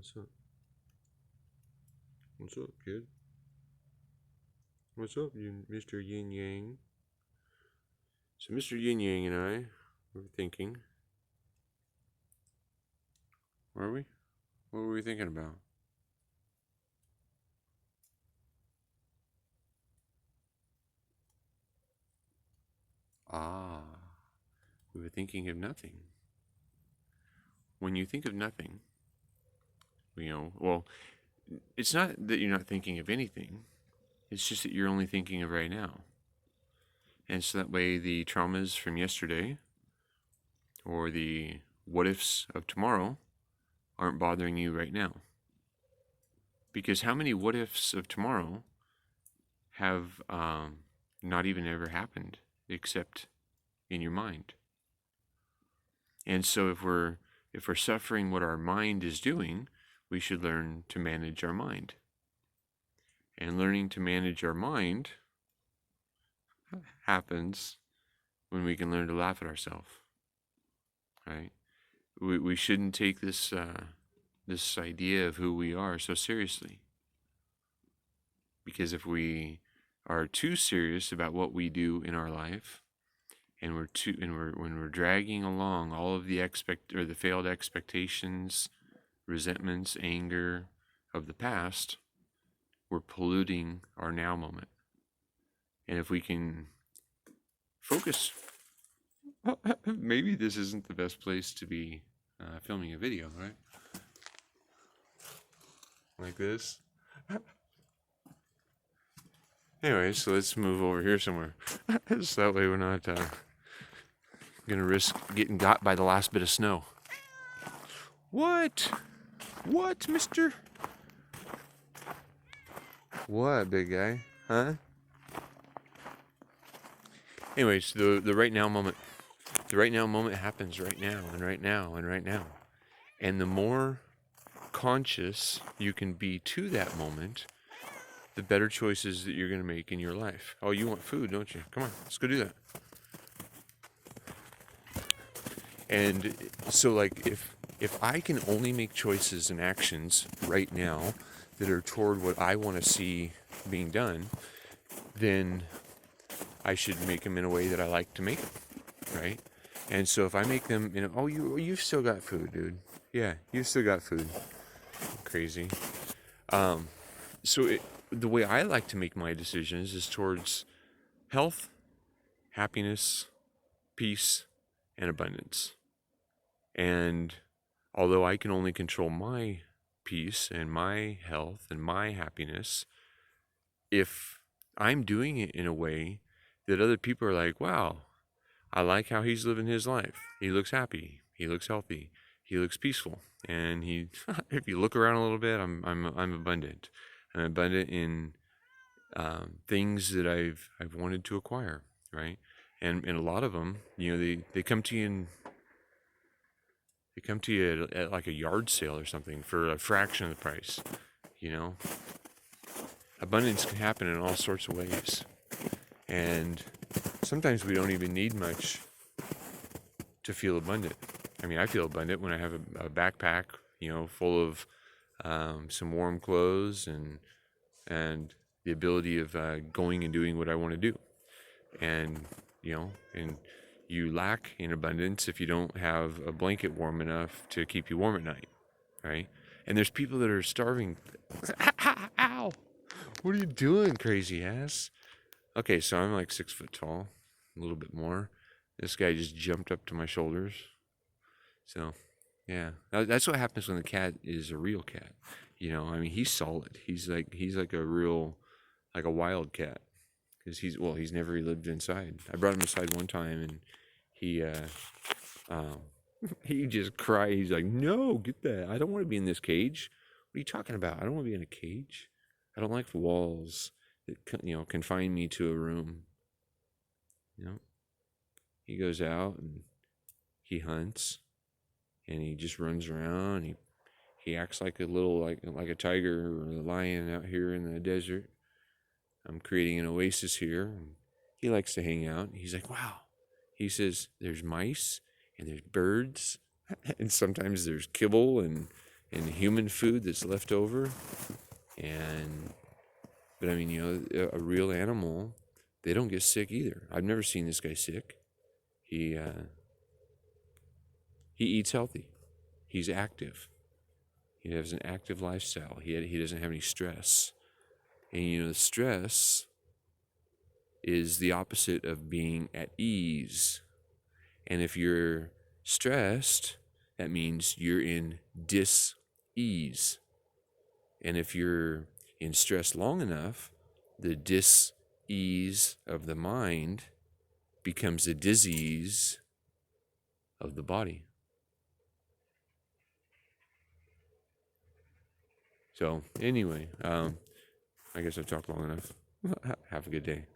What's up? What's up, kid? What's up, you Mr. Yin Yang? So Mr. YinYang and I were thinking. Were we? What were we thinking about? Ah, we were thinking of nothing. When you think of nothing, well, it's not that you're not thinking of anything. It's just that you're only thinking of right now. And so that way the traumas from yesterday or the what ifs of tomorrow aren't bothering you right now. Because how many what ifs of tomorrow have not even ever happened except in your mind? And so if we're suffering what our mind is doing, we should learn to manage our mind. And learning to manage our mind happens when we can learn to laugh at ourselves, right? We shouldn't take this this idea of who we are so seriously, because if we are too serious about what we do in our life, and when we're dragging along all of the failed expectations, resentments, anger of the past, we're polluting our now moment. And if we can focus, maybe this isn't the best place to be filming a video, right? Like this. Anyway, so let's move over here somewhere. So that way we're not gonna risk getting got by the last bit of snow. What? What, mister? What, big guy? Huh? Anyways, the right now moment. The right now moment happens right now and right now and right now. And the more conscious you can be to that moment, the better choices that you're going to make in your life. Oh, you want food, don't you? Come on, let's go do that. And so, like, if I can only make choices and actions right now that are toward what I want to see being done, then I should make them in a way that I like to make them, right? And so if I make them in you've still got food, dude. Yeah, you've still got food. Crazy. So the way I like to make my decisions is towards health, happiness, peace, and abundance. And although I can only control my peace and my health and my happiness, if I'm doing it in a way that other people are like, wow, I like how he's living his life. He looks happy. He looks healthy. He looks peaceful. And if you look around a little bit, I'm abundant. I'm abundant in things that I've wanted to acquire, right? And a lot of them, they come to you at like a yard sale or something for a fraction of the price. Abundance can happen in all sorts of ways. And sometimes we don't even need much to feel abundant. I mean, I feel abundant when I have a backpack, full of some warm clothes and the ability of going and doing what I want to do. And, and you lack in abundance if you don't have a blanket warm enough to keep you warm at night, right? And there's people that are starving. Ow! What are you doing, crazy ass? Okay, so I'm like 6 foot tall, a little bit more. This guy just jumped up to my shoulders. So, yeah, that's what happens when the cat is a real cat. I mean, he's solid. He's like a real, like a wild cat, because he's never lived inside. I brought him inside one time, and he he just cried. He's like, "No, get that! I don't want to be in this cage. What are you talking about? I don't want to be in a cage. I don't like walls that confine me to a room." He goes out and he hunts, and he just runs around. He acts like a little like a tiger or a lion out here in the desert. I'm creating an oasis here, and he likes to hang out. He's like, wow. He says there's mice and there's birds, and sometimes there's kibble, and and human food that's left over. But I mean, a real animal, they don't get sick either. I've never seen this guy sick. He eats healthy. He's active. He has an active lifestyle. He doesn't have any stress. And the stress is the opposite of being at ease. And if you're stressed, that means you're in dis-ease. And if you're in stress long enough, the dis-ease of the mind becomes a disease of the body. So anyway, I guess I've talked long enough. Have a good day.